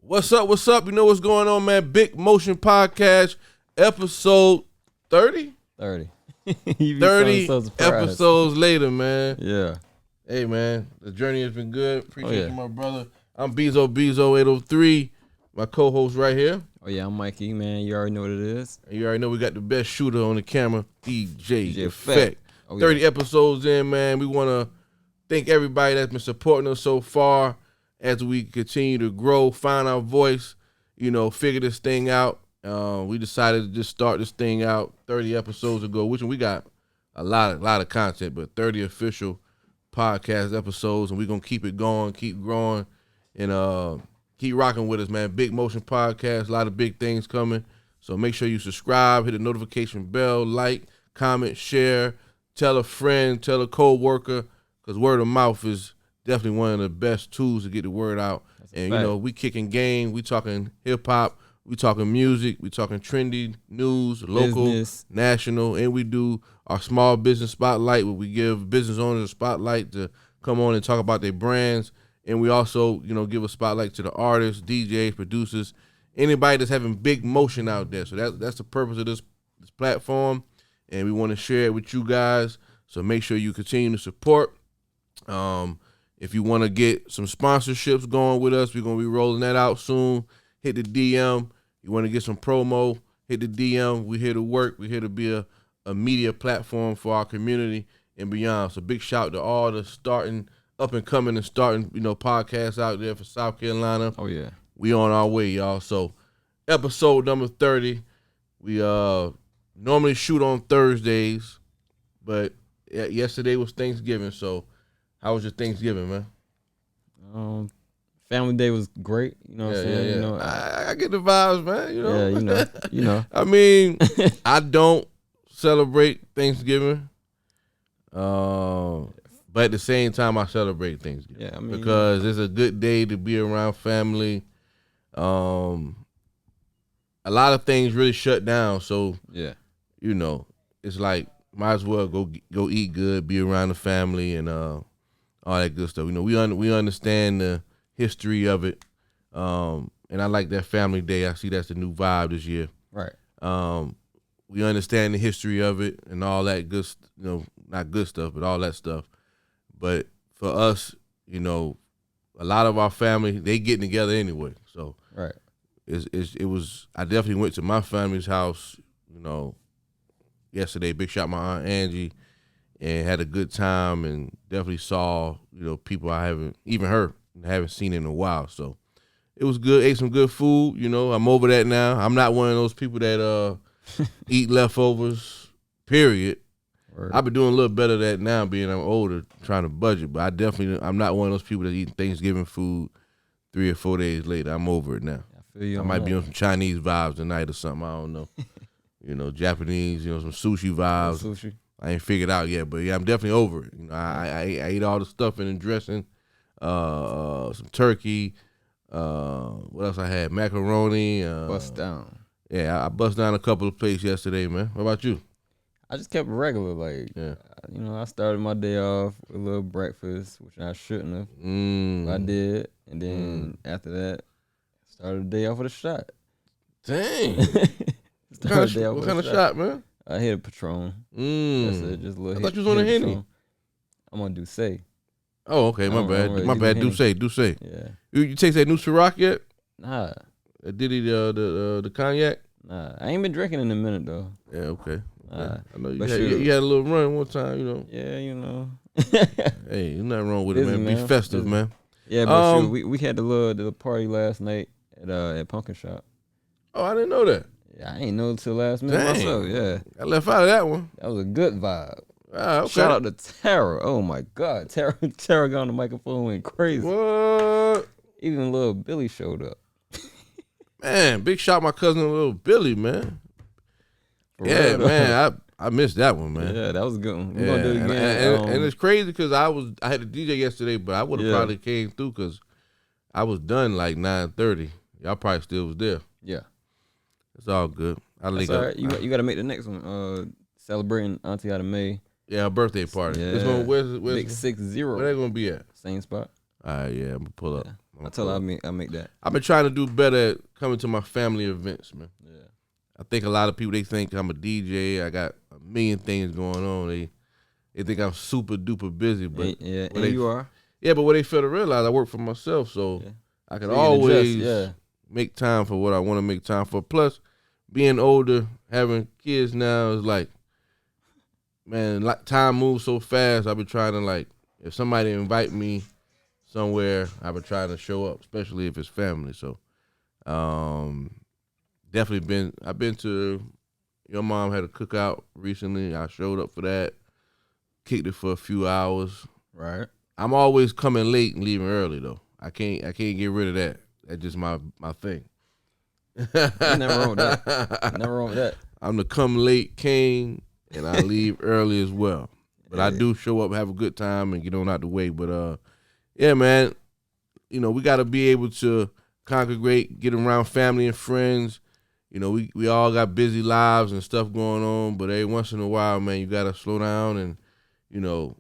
What's up? What's up? You know what's going on, man? Big Motion Podcast, episode 30? 30. 30 episodes later, man. Yeah. Hey, man, the journey has been good. Appreciate you, my brother. I'm Bezo803, my co-host right here. Oh, yeah, I'm Mikey, man. You already know what it is. And you already know we got the best shooter on the camera, DJ Effect. Oh, 30 episodes in, man. We want to thank everybody that's been supporting us so far as we continue to grow, find our voice, figure this thing out. We decided to just start this thing out 30 episodes ago, which we got a lot of content, but 30 official podcast episodes, and we're going to keep it going, keep growing, and keep rocking with us, man. Big Motion Podcast, a lot of big things coming. So make sure you subscribe, hit the notification bell, like, comment, share, tell a friend, tell a co-worker, because word of mouth is definitely one of the best tools to get the word out. And, we kicking game. We talking hip-hop. We talking music. We talking trendy news, local, business, national. And we do our small business spotlight where we give business owners a spotlight to come on and talk about their brands. And we also, give a spotlight to the artists, DJs, producers, anybody that's having big motion out there. So that's the purpose of this platform. And we want to share it with you guys. So make sure you continue to support. If you want to get some sponsorships going with us, we're going to be rolling that out soon. Hit the DM. You want to get some promo, hit the DM. We're here to work. We're here to be a media platform for our community and beyond. So big shout to all the starting, up and coming and starting, podcasts out there for South Carolina. Oh, yeah. We on our way, y'all. So episode number 30. We normally shoot on Thursdays, but yesterday was Thanksgiving, so how was your Thanksgiving, man? Family Day was great. You know what I'm saying? Yeah. I get the vibes, man. Yeah, you know. I mean, I don't celebrate Thanksgiving, but at the same time, I celebrate Thanksgiving. Yeah, I mean, because it's a good day to be around family. A lot of things really shut down, so yeah, it's like might as well go eat good, be around the family, and all that good stuff. We understand the history of it, and I like that family day. I see that's the new vibe this year. Right. We understand the history of it and all that good, not good stuff, but all that stuff. But for us, a lot of our family, they getting together anyway. So right. It was. I definitely went to my family's house, yesterday. Big shout my Aunt Angie. And had a good time, and definitely saw people I haven't seen in a while. So it was good. Ate some good food. I'm over that now. I'm not one of those people that eat leftovers. Period. Word. I've been doing a little better at that now, being I'm older, trying to budget. But I'm not one of those people that eat Thanksgiving food 3 or 4 days later. I'm over it now. I feel you. I might be on some Chinese vibes tonight or something. I don't know. Japanese. Some sushi vibes. Sushi. I ain't figured out yet, but yeah, I'm definitely over it. I ate all the stuffing and dressing, some turkey. What else I had? Macaroni. Bust down. Yeah, I bust down a couple of plates yesterday, man. What about you? I just kept it regular, I started my day off with a little breakfast, which I shouldn't have. But I did, and then after that, started the day off with a shot. Dang. What kind of shot, man? I hit a Patron. That's it, just a little. I thought you was on a Henny. I'm on Douce. Oh, okay, my bad. Douce. Yeah. You taste that new Ciroc yet? Nah. Did he the cognac? Nah, I ain't been drinking in a minute though. Yeah, okay. Nah. I know you had a little run one time, Yeah, Hey, there's nothing wrong with it, man. Be festive, man. Yeah, but we had the party last night at Pumpkin Shop. Oh, I didn't know that. Yeah, I ain't know until last minute myself. Yeah, I left out of that one. That was a good vibe. Ah, okay. Shout out to Tara. Oh my God, Tara got on the microphone, went crazy. What? Even little Billy showed up. Man, big shout my cousin little Billy, man. Yeah, man, I missed that one, man. Yeah, that was a good one. We're gonna do it again. And it's crazy because I had a DJ yesterday, but I would have probably came through because I was done like 9:30. Y'all probably still was there. Yeah. It's all good. I link up. Right. You got to make the next one. Celebrating Auntie out of May. Yeah, a birthday party. Yeah. Where's Big 60. Where they gonna be at? Same spot. All right, yeah, I'm gonna pull up. I tell her I make that. I've been trying to do better at coming to my family events, man. Yeah. I think a lot of people, they think I'm a DJ. I got a million things going on. They think I'm super duper busy, but you are. Yeah, but what they fail to realize, I work for myself, so I can always make time for what I want to make time for. Plus, being older, having kids now is like, man, like time moves so fast. I've been trying to, like, if somebody invite me somewhere, I've been trying to show up, especially if it's family. So, definitely I've been to, your mom had a cookout recently. I showed up for that, kicked it for a few hours. Right. I'm always coming late and leaving early though. I can't get rid of that. That's just my thing. Ain't nothing wrong with that. Never wrong with that. I'm the come late king, and I leave early as well. But I do show up, have a good time, and get on out the way. But yeah, man, you know, we got to be able to congregate, get around family and friends. You know, we all got busy lives and stuff going on, but every once in a while, man, you got to slow down and, you know,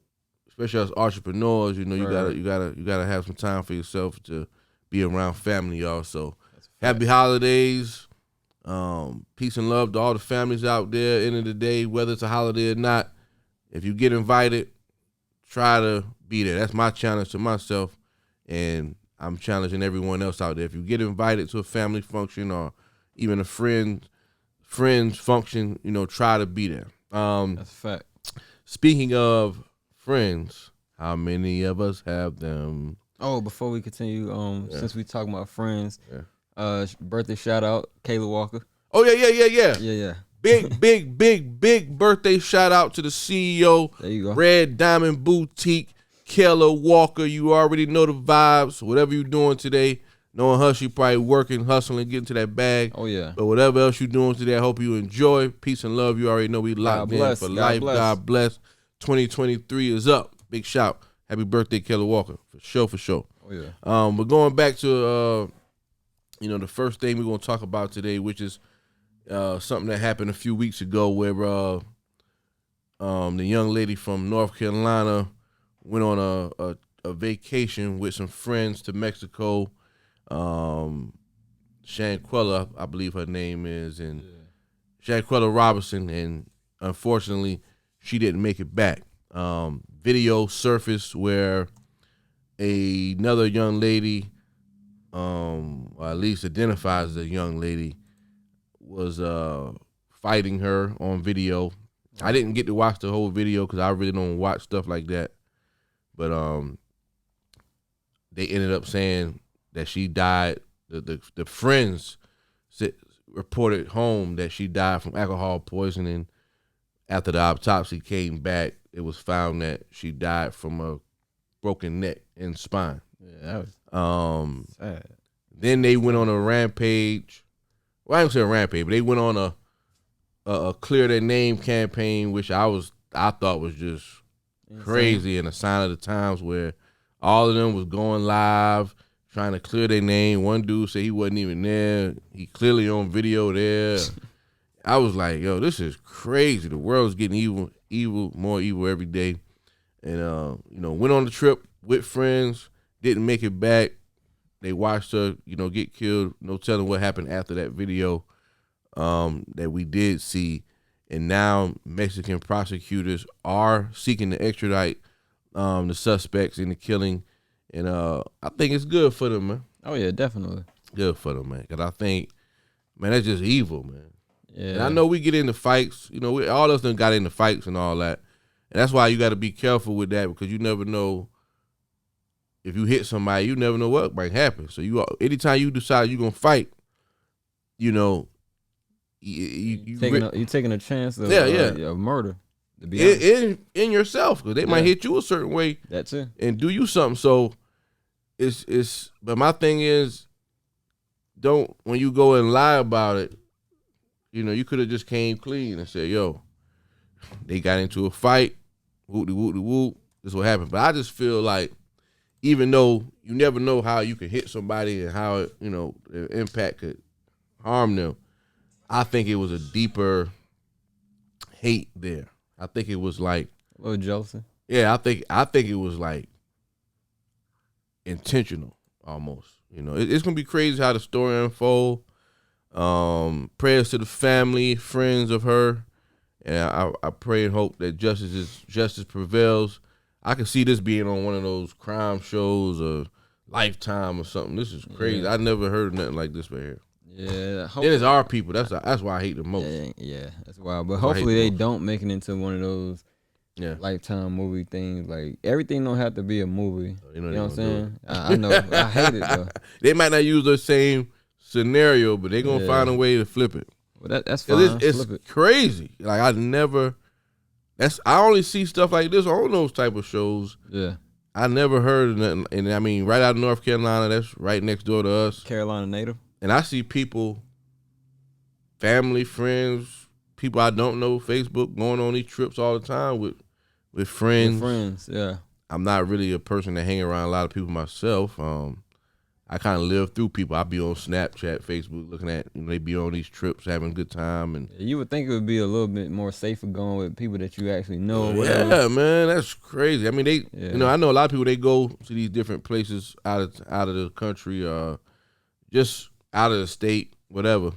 especially as entrepreneurs, you know, you gotta have some time for yourself to be around family, y'all. So happy holidays. Peace and love to all the families out there. End of the day, whether it's a holiday or not, if you get invited, try to be there. That's my challenge to myself, and I'm challenging everyone else out there. If you get invited to a family function or even a friend's function, you know, try to be there. That's a fact. Speaking of friends, how many of us have them? Oh, before we continue, since we talking about friends, birthday shout out, Kayla Walker. Oh yeah. Yeah. Big birthday shout out to the CEO. There you go. Red Diamond Boutique, Kayla Walker. You already know the vibes. Whatever you're doing today, knowing her, she probably working, hustling, getting to that bag. Oh yeah. But whatever else you're doing today, I hope you enjoy. Peace and love. You already know we locked in for life. God bless. 2023 is up. Big shout. Happy birthday, Kayla Walker. For sure. Oh yeah. But going back to you know, the first thing we're gonna talk about today, which is something that happened a few weeks ago, where the young lady from North Carolina went on a vacation with some friends to Mexico. Shanquella, I believe her name is, and Shanquella Robinson, and unfortunately, she didn't make it back. Video surfaced where another young lady, or at least identifies as a young lady, was fighting her on video. I didn't get to watch the whole video because I really don't watch stuff like that. But they ended up saying that she died. The friends reported home that she died from alcohol poisoning. After the autopsy came back, it was found that she died from a broken neck and spine. Yeah, that was sad. Then they went on a rampage. Well, I didn't say a rampage, but they went on a clear their name campaign, which I thought was just crazy, and a sign of the times, where all of them was going live trying to clear their name. One dude said he wasn't even there. He clearly on video there. I was like, yo, this is crazy. The world's getting more evil every day. And you know, went on the trip with friends, didn't make it back. They watched her, you know, get killed. No telling what happened after that video that we did see. And now Mexican prosecutors are seeking to extradite the suspects in the killing. And I think it's good for them, man. Oh yeah, definitely. Good for them, man. Because I think, man, that's just evil, man. Yeah. And I know we get into fights. You know, all of us done got into fights and all that. And that's why you got to be careful with that, because you never know. If you hit somebody, you never know what might happen. So anytime you decide you're going to fight, you know, you taking a chance of murder. To be in yourself, because they might hit you a certain way. That's it. And do you something. So but my thing is, when you go and lie about it, you know, you could have just came clean and said, yo, they got into a fight, whoop-de-whoop-de-whoop, this is what happened. But I just feel like, even though you never know how you can hit somebody and how it, you know, the impact could harm them, I think it was a deeper hate there. I think it was like a little jealousy. Yeah, I think it was like intentional. almost. You know, it's gonna be crazy how the story unfold. Prayers to the family, friends of her, and I pray and hope that justice prevails. I can see this being on one of those crime shows or Lifetime or something. This is crazy. I never heard of nothing like this right here. Yeah. Then it's our people. That's why I hate the most. Yeah, that's wild. But hopefully they don't make it into one of those Lifetime movie things. Like, everything don't have to be a movie. You know what I'm saying? I know. I hate it, though. They might not use the same scenario, but they're going to find a way to flip it. Well, that's fine. It's crazy. Like, I only see stuff like this on those type of shows. Yeah. I never heard of nothing. And I mean, right out of North Carolina, that's right next door to us. Carolina native. And I see people, family, friends, people I don't know, Facebook, going on these trips all the time with friends. With friends, yeah. I'm not really a person that hang around a lot of people myself. I kind of live through people. I be on Snapchat, Facebook, looking at, they be on these trips, having a good time. And you would think it would be a little bit more safer going with people that you actually know. Yeah, man, that's crazy. I mean, I know a lot of people, they go to these different places out of the country, just out of the state, whatever.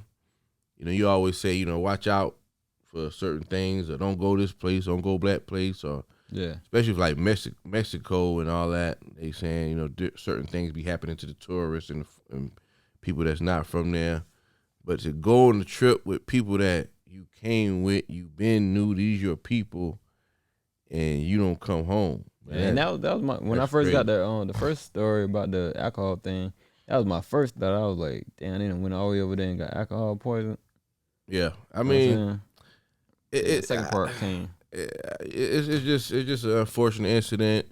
You always say, watch out for certain things, or don't go this place, don't go that place, or especially if like Mexico and all that. They saying certain things be happening to the tourists and people that's not from there. But to go on the trip with people that you came with, you been knew these your people, and you don't come home. Man, and that was my when I first got the first story about the alcohol thing. That was my first thought. I was like, damn, they done went all the way over there and got alcohol poison. Yeah, I mean, the second part came. It's just an unfortunate incident,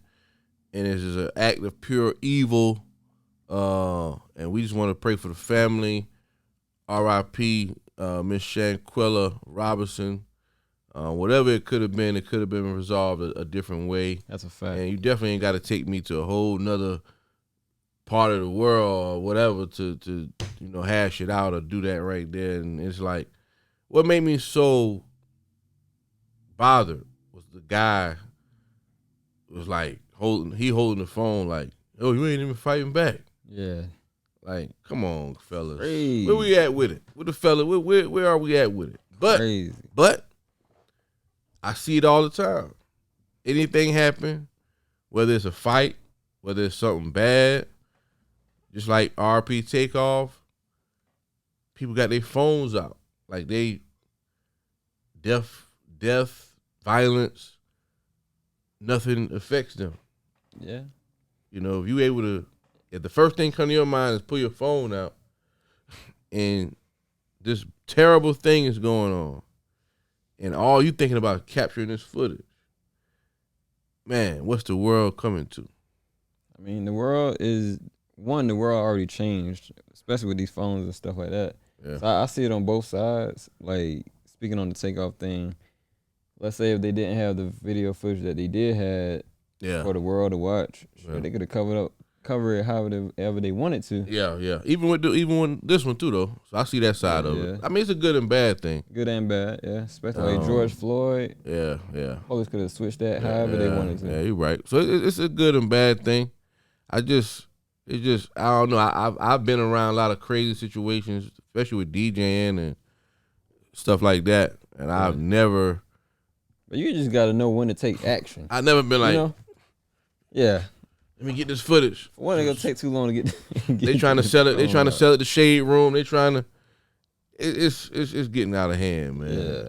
and it's just an act of pure evil. And we just want to pray for the family. R.I.P. Miss Shanquella Robinson. Whatever it could have been resolved a different way. That's a fact. And you definitely ain't got to take me to a whole nother part of the world or whatever to hash it out or do that right there. And it's like, what made me so bothered was the guy was like holding the phone like, oh, you ain't even fighting back. Yeah. Like, come on, fellas. Crazy. Where we at with it? With the fella, where are we at with it? Crazy. But I see it all the time. Anything happen, whether it's a fight, whether it's something bad, just like RP Takeoff, people got their phones out. Like they death, violence, nothing affects them. Yeah. If you able to, if the first thing come to your mind is pull your phone out and this terrible thing is going on and all you thinking about is capturing this footage, man, what's the world coming to? I mean, the world already changed, especially with these phones and stuff like that. Yeah. So I see it on both sides. Like, speaking on the Takeoff thing, let's say if they didn't have the video footage that they did have for the world to watch, they could have cover it however they wanted to. Yeah. Even with this one too, though. So I see that side of it. I mean, it's a good and bad thing. Good and bad, yeah. Especially like George Floyd. Yeah. Police could have switched that however they wanted to. Yeah, you're right. So it's a good and bad thing. I don't know. I've been around a lot of crazy situations, especially with DJing and stuff like that, and I've never. But you just got to know when to take action. I've never been like, yeah. Let me get this footage. One, it's gonna take too long to get. They trying to sell it. They trying to sell it the Shade Room. They trying to. It's getting out of hand, man. Yeah.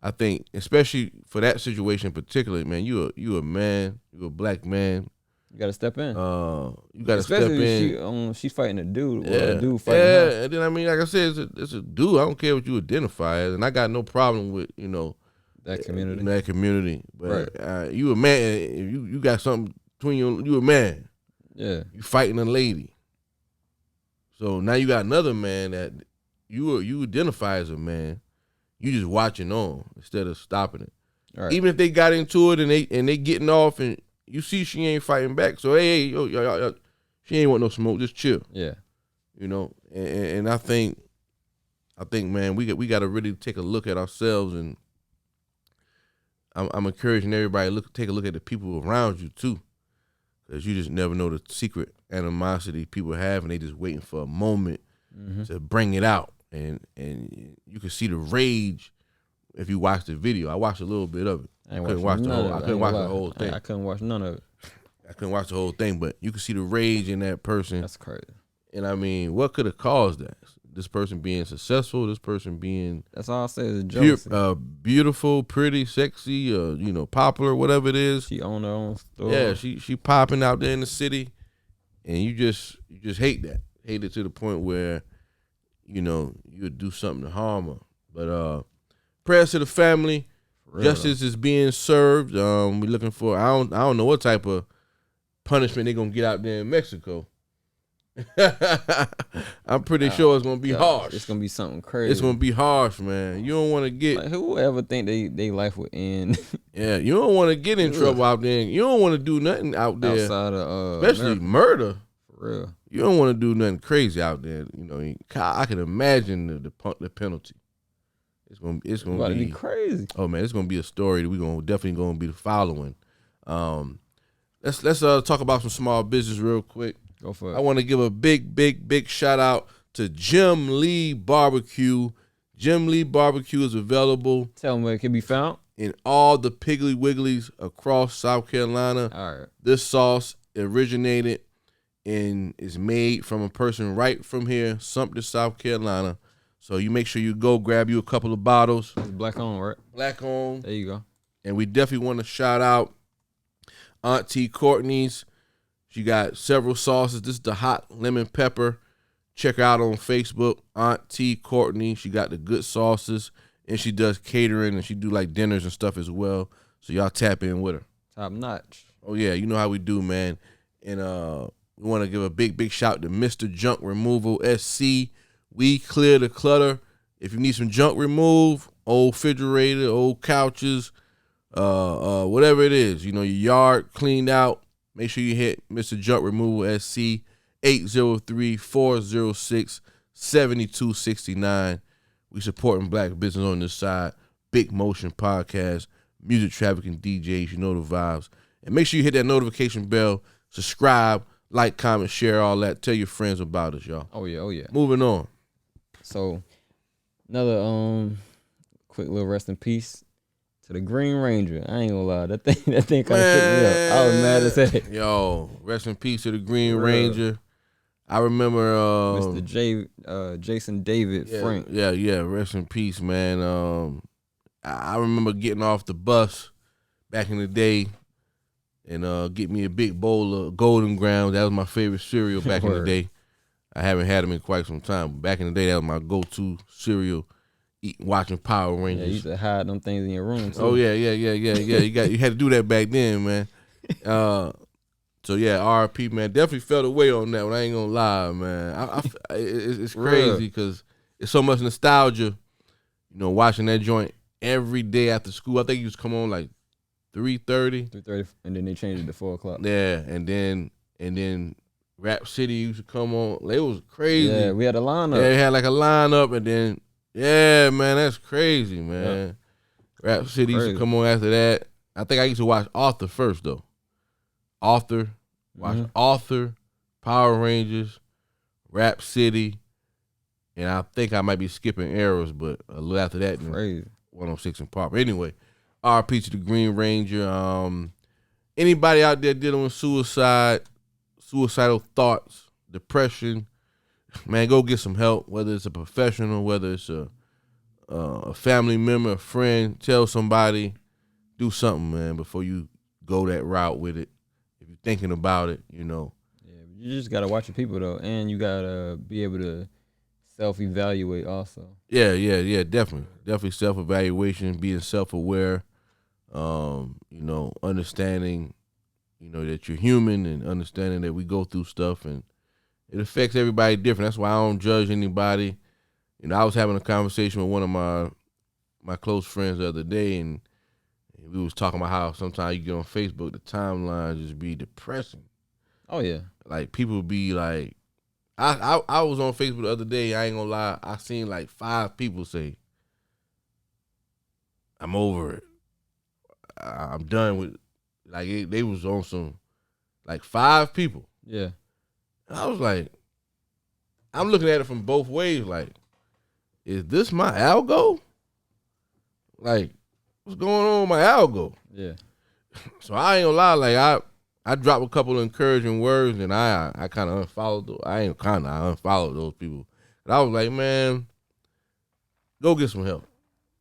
I think especially for that situation particularly, man. You a man. You a black man. You gotta step in. You gotta step in. She's fighting a dude. Yeah. Or a dude fighting her. And then I mean, like I said, it's a dude. I don't care what you identify as, and I got no problem with that community. That community. But you a man. If you got something between you a man. Yeah. You fighting a lady. So now you got another man that you identify as a man. You just watching on instead of stopping it. Right. Even if they got into it and they getting off and you see she ain't fighting back. So hey, yo, she ain't want no smoke. Just chill. Yeah. And I think man, we got to really take a look at ourselves, and I'm encouraging everybody take a look at the people around you too, because you just never know the secret animosity people have, and they just waiting for a moment to bring it out. And you can see the rage if you watch the video. I watched a little bit of it. I couldn't watch the whole thing. I couldn't watch none of it. I couldn't watch the whole thing, but you can see the rage in that person. That's crazy. And I mean, what could have caused that? This person being successful, this person being that's all I say is jealousy. Beautiful, pretty, sexy, popular, whatever it is. She own her own store. Yeah, she popping out there in the city, and you just hate that. Hate it to the point where, you would do something to harm her. But prayers to the family. Justice is being served. We're looking for. I don't know what type of punishment they're gonna get out there in Mexico. I'm pretty sure it's gonna be harsh. It's gonna be something crazy. It's gonna be harsh, man. You don't want to get. Like, who ever think they life would end? Yeah, you don't want to get in trouble out there. You don't want to do nothing out there outside of especially America. Murder. For real. You don't want to do nothing crazy out there. I can imagine the penalty. It's gonna be crazy. Oh man, it's gonna be a story that we're definitely gonna be following. Let's talk about some small business real quick. Go for it. I want to give a big shout out to Jim Lee Barbecue. Jim Lee Barbecue is available. Tell them where it can be found. In all the Piggly Wigglies across South Carolina. All right. This sauce originated and is made from a person right from here, Sumter, South Carolina. So you make sure you go grab you a couple of bottles. It's black on, right? Black on. There you go. And we definitely want to shout out Auntie Courtney's. She got several sauces. This is the hot lemon pepper. Check her out on Facebook, Auntie Courtney. She got the good sauces, and she does catering, and she do like dinners and stuff as well. So y'all tap in with her. Top notch. Oh yeah, you know how we do, man. And we want to give a big shout to Mr. Junk Removal SC. We clear the clutter. If you need some junk removed, old refrigerator, old couches, whatever it is, your yard cleaned out. Make sure you hit Mr. Junk Removal SC 803-406-7269. We supporting black business on this side. Big Motion Podcast, music, traffic, and DJs. You know the vibes. And make sure you hit that notification bell, subscribe, like, comment, share, all that. Tell your friends about us, y'all. Oh yeah. Moving on. So another quick little rest in peace to the Green Ranger. I ain't gonna lie, that thing kind of shook me up. I was mad as heck. Yo, rest in peace to the Green Ranger. I remember Mr. Jason David Frank. Yeah, rest in peace, man. I remember getting off the bus back in the day and get me a big bowl of Golden Grounds. That was my favorite cereal back in the day. I haven't had them in quite some time. Back in the day, that was my go-to cereal. Watching Power Rangers. Yeah, you used to hide them things in your room too. Oh yeah. You had to do that back then, man. So yeah, RP, man, definitely felt away on that one. I ain't gonna lie, man. It's crazy because it's so much nostalgia. Watching that joint every day after school. I think it used to come on like 3:30. 3:30, and then they changed it to 4:00. Yeah, and then Rap City used to come on. It was crazy. Yeah, we had a lineup. Yeah, they had like a lineup, and then yeah, man, that's crazy, man. Yeah. Rap City used to come on after that. I think I used to watch Author first though. Author, Author, Power Rangers, Rap City, and I think I might be skipping Arrows, but a little after that, crazy. 106 and Pop. Anyway, RP to the Green Ranger. Anybody out there dealing with suicidal thoughts, depression, man, go get some help. Whether it's a professional, whether it's a family member, a friend, tell somebody, do something, man, before you go that route with it. If you're thinking about it, Yeah, you just gotta watch your people though, and you gotta be able to self-evaluate also. Yeah, definitely self-evaluation, being self-aware, understanding, that you're human and understanding that we go through stuff and it affects everybody different. That's why I don't judge anybody. I was having a conversation with one of my close friends the other day, and we was talking about how sometimes you get on Facebook, the timeline just be depressing. Oh yeah. Like people be like, I was on Facebook the other day, I ain't gonna lie, I seen like 5 people say, I'm over it. I'm done with, like they was on some, like 5 people. Yeah. I was like, I'm looking at it from both ways. Like, is this my algo? Like, what's going on with my algo? Yeah. So I ain't gonna lie. Like, I dropped a couple of encouraging words, and I kind of unfollowed. I unfollowed those people. And I was like, man, go get some help.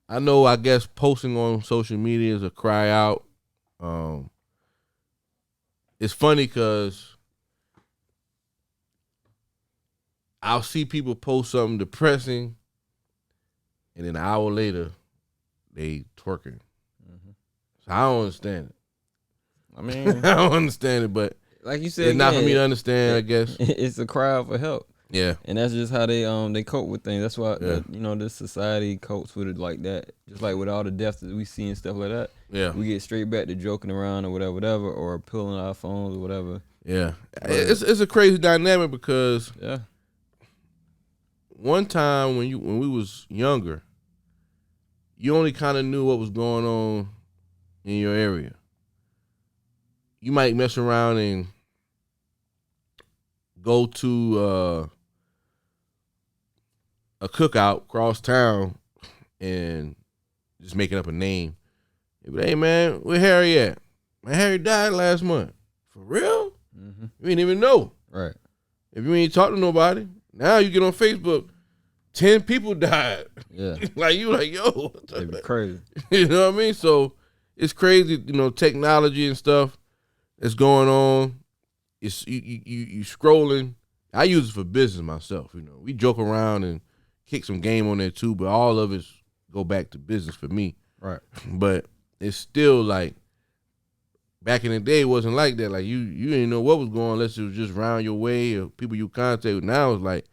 I know. I guess posting on social media is a cry out. It's funny because I'll see people post something depressing, and then an hour later, they twerking. Mm-hmm. So I don't understand it. I mean, I don't understand it, but like you said, it's not for me to understand. I guess it's a cry out for help. Yeah, and that's just how they cope with things. That's why this society copes with it like that. Just like with all the deaths that we see and stuff like that. Yeah, we get straight back to joking around or whatever, or pulling our phones or whatever. Yeah, it's a crazy dynamic because one time when we was younger, you only kind of knew what was going on in your area. You might mess around and go to a cookout across town and just making up a name. But hey man, where Harry at? Man, Harry died last month. For real? Mm-hmm. You didn't even know. Right. If you ain't talk to nobody, now you get on Facebook, 10 people died. Yeah. you like, yo. It'd be crazy. You know what I mean? So it's crazy, technology and stuff that's going on. It's you scrolling. I use it for business myself. We joke around and kick some game on there too, but all of it go back to business for me. Right. But it's still like back in the day, it wasn't like that. Like you didn't know what was going on unless it was just around your way or people you contact with. Now it's like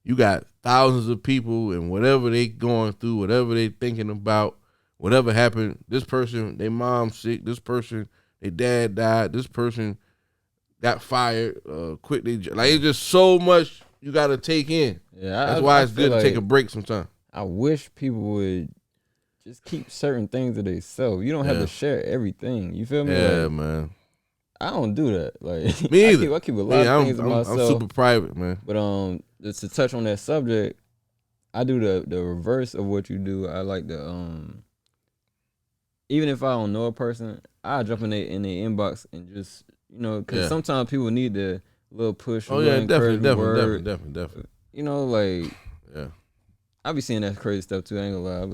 you got thousands of people and whatever they going through, whatever they thinking about, whatever happened. This person, their mom's sick. This person, their dad died. This person got fired. Quit. It's just so much you got to take in. Yeah, that's why it's good to take a break sometimes. I wish people would just keep certain things to themselves. You don't have to share everything. You feel me? Yeah, man. I don't do that. Like me either. I keep a lot of things to myself. I'm super private, man. But just to touch on that subject, I do the reverse of what you do. I like the even if I don't know a person, I jump in their inbox and just because sometimes people need the little push. Oh yeah, definitely. Yeah. I be seeing that crazy stuff too. I ain't gonna lie. I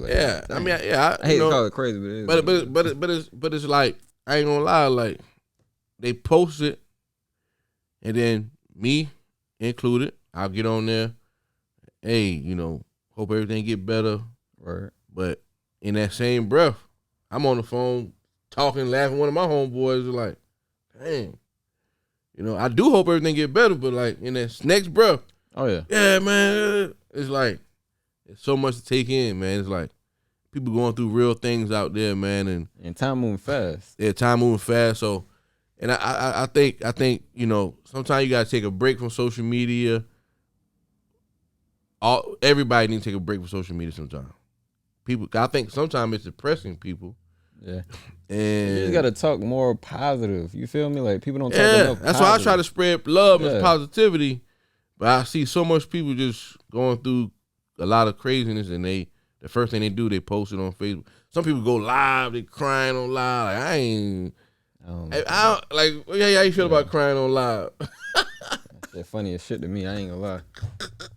be like, I hate to call it crazy, but it's like I ain't gonna lie. Like they post it, and then me included, I'll get on there. Hey, hope everything get better. Right. But in that same breath, I'm on the phone talking, laughing. One of my homeboys is like, dang. I do hope everything get better, but like in that next breath, yeah, man, it's like it's so much to take in, man. It's like people going through real things out there, man, and time moving fast. Yeah, time moving fast. So, and I think sometimes you gotta take a break from social media. Everybody needs to take a break from social media sometimes. I think sometimes it's depressing people. Yeah. And you just gotta talk more positive. You feel me? Like people don't talk enough. That's why I try to spread love and positivity. But I see so much people just going through a lot of craziness, and the first thing they do, they post it on Facebook. Some people go live, they crying on live. Like, how you feel about crying on live? That's funny as shit to me. I ain't gonna lie.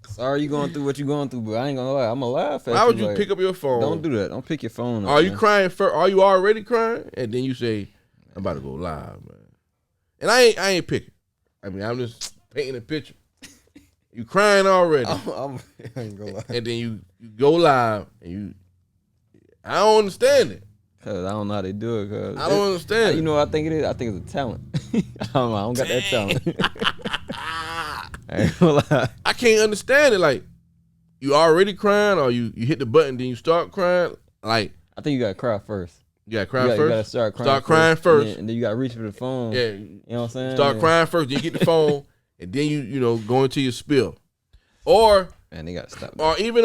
Sorry you going through what you going through, but I ain't gonna lie. I'm gonna laugh at you. Why would you pick up your phone? Don't do that. Don't pick your phone up. Are you crying first? Are you already crying? And then you say, I'm about to go live, man. And I ain't picking. I mean, I'm just painting a picture. You crying already. I ain't gonna lie. And then you go live and I don't understand it. Cause I don't know how they do it. Cause I don't understand. You know what I think it is? I think it's a talent. I don't got that talent. I ain't gonna lie. I can't understand it. Like, you already crying, or you hit the button, then you start crying. Like, I think you gotta cry first. You gotta cry first. You gotta start crying first. And then you gotta reach for the phone. Yeah, you know what I'm saying. Start crying first, then you get the phone, and then you go into your spill. Or man, they gotta stop. Or even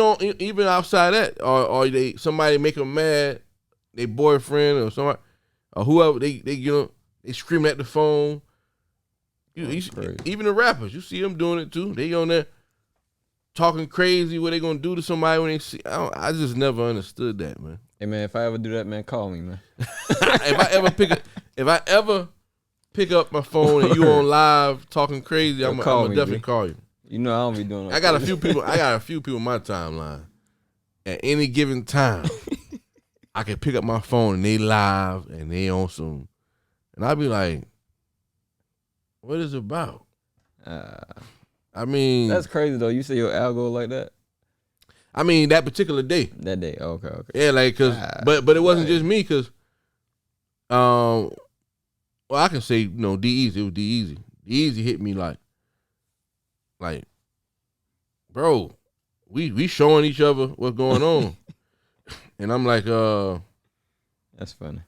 outside that, or somebody make them mad, their boyfriend or somebody or whoever they screaming at the phone. Even the rappers, you see them doing it too. They on there talking crazy what they gonna do to somebody when they see. I just never understood that, man. Hey man, if I ever do that, man, call me, man. if I ever pick up my phone and you on live talking crazy, I'm gonna definitely call you. You know I don't be doing that. I got a few people in my timeline. At any given time, I can pick up my phone and they live and they on some, and I'll be like, what is it about? I mean, that's crazy though. You say your algo like that? I mean, that particular day. That day, okay. Yeah, like, but it wasn't just me, cause, well, I can say, D-Eazy. It was D-Eazy. D-Eazy hit me like, bro, we showing each other what's going on, and I'm like, that's funny.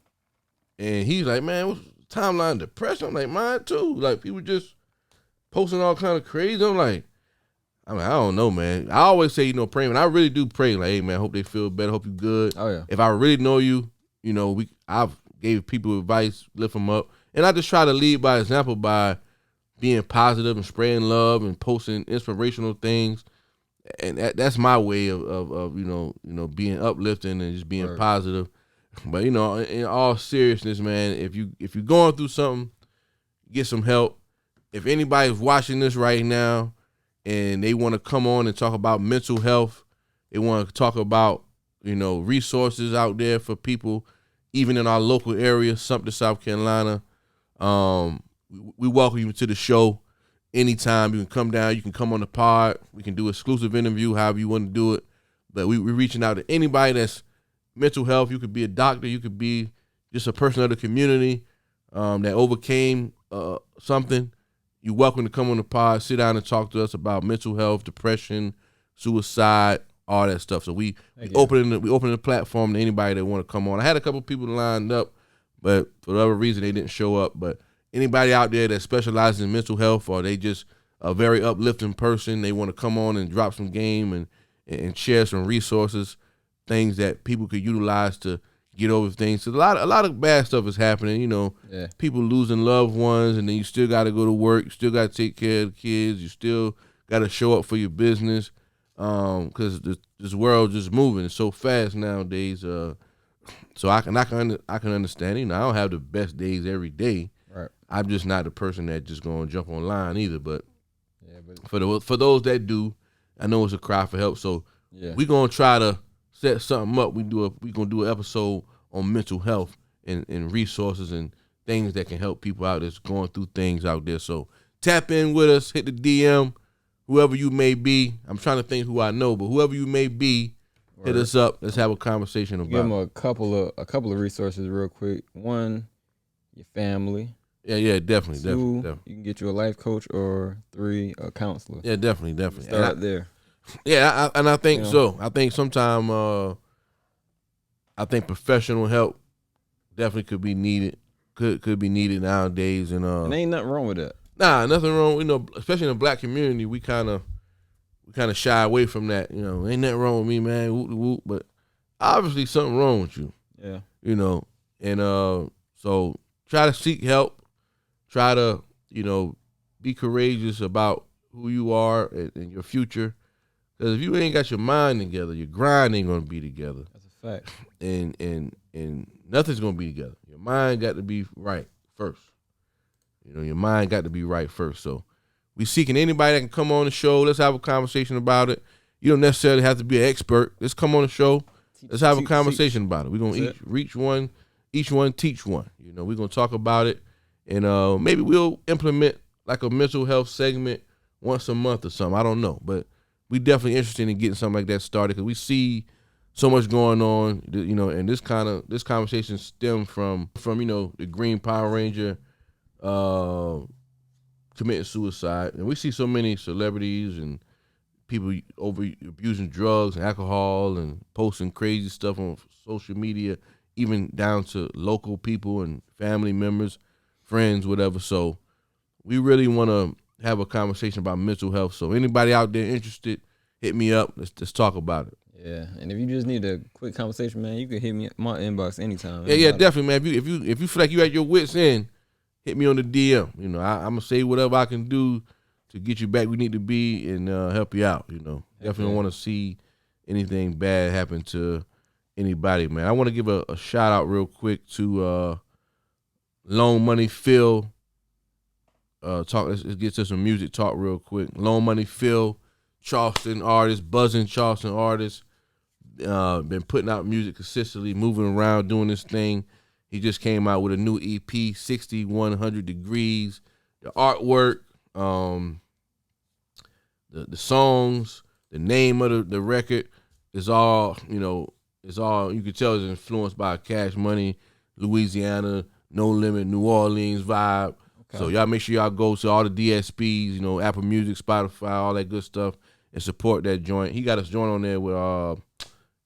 And he's like, man, what's timeline depression? I'm like, mine too. Like, people just posting all kind of crazy. I'm like, I don't know, man. I always say, pray, and I really do pray. Like, hey, man, I hope they feel better. Hope you good. Oh yeah. If I really know you, I've gave people advice, lift them up, and I just try to lead by example by being positive and spreading love and posting inspirational things, and that's my way of being uplifting and just being positive. But in all seriousness, man, if you're going through something, get some help. If anybody's watching this right now and they want to come on and talk about mental health, they want to talk about resources out there for people, even in our local area, Sumter, South Carolina, we welcome you to the show anytime. You can come down, you can come on the pod, we can do exclusive interview, however you want to do it. But we're reaching out to anybody that's mental health. You could be a doctor, you could be just a person of the community that overcame something. You're welcome to come on the pod, sit down and talk to us about mental health, depression, suicide, all that stuff. So we opening the platform to anybody that want to come on. I had a couple people lined up, but for whatever reason they didn't show up. But anybody out there that specializes in mental health, or they just a very uplifting person, they want to come on and drop some game and share some resources, things that people could utilize to get over things. So a lot of bad stuff is happening. People losing loved ones, and then you still got to go to work. You still got to take care of the kids. You still got to show up for your business, because this world just moving so fast nowadays. So I can understand. I don't have the best days every day. Right. I'm just not the person that just gonna jump online either. But for those that do, I know it's a cry for help. So we gonna try to set something up. We gonna do an episode on mental health and resources and things that can help people out that's going through things out there. So tap in with us, hit the DM, whoever you may be. I'm trying to think who I know, but whoever you may be, hit us up. Let's have a conversation about it. Give them a couple of resources real quick. One, your family. Yeah, definitely. Two, definitely. You can get you a life coach, or 3, a counselor. Yeah, definitely. Start there. Yeah, I think so. I think sometime I think professional help definitely could be needed. Could be needed nowadays, and ain't nothing wrong with that. Nah, nothing wrong. Especially in the black community, we kind of shy away from that. Ain't nothing wrong with me, man. Whoop, whoop. But obviously something wrong with you. Yeah. And so try to seek help. Try to be courageous about who you are and your future. Because if you ain't got your mind together, your grind ain't gonna be together. That's a fact. And nothing's gonna be together. Your mind got to be right first. Your mind got to be right first. So we seeking anybody that can come on the show. Let's have a conversation about it. You don't necessarily have to be an expert. Let's come on the show. Let's have a conversation about it. We're gonna each one teach one. We're gonna talk about it, and maybe we'll implement like a mental health segment once a month or something. I don't know, but we definitely interested in getting something like that started, because we see so much going on, and this conversation stemmed from the Green Power Ranger committing suicide, and we see so many celebrities and people abusing drugs and alcohol and posting crazy stuff on social media, even down to local people and family members, friends, whatever. So we really want to have a conversation about mental health. So anybody out there interested, hit me up. Let's talk about it. Yeah, and if you just need a quick conversation, man, you can hit me my inbox anytime. Yeah, definitely, man. If you feel like you at your wit's end, hit me on the DM. You know, I'm gonna say whatever I can do to get you back where we need to be and help you out. You know, definitely don't want to see anything bad happen to anybody, man. I want to give a shout out real quick to Loan Money Phil. Let's get to some music talk real quick. Loan Money Phil, Charleston artist, buzzing Charleston artist. Been putting out music consistently, moving around, doing this thing. He just came out with a new EP, 6100 Degrees. The artwork, the songs, the name of the record is all, you know, you can tell it's influenced by Cash Money, Louisiana, No Limit, New Orleans vibe. Okay. So y'all make sure y'all go to all the DSPs, you know, Apple Music, Spotify, all that good stuff, and support that joint. He got us joint on there with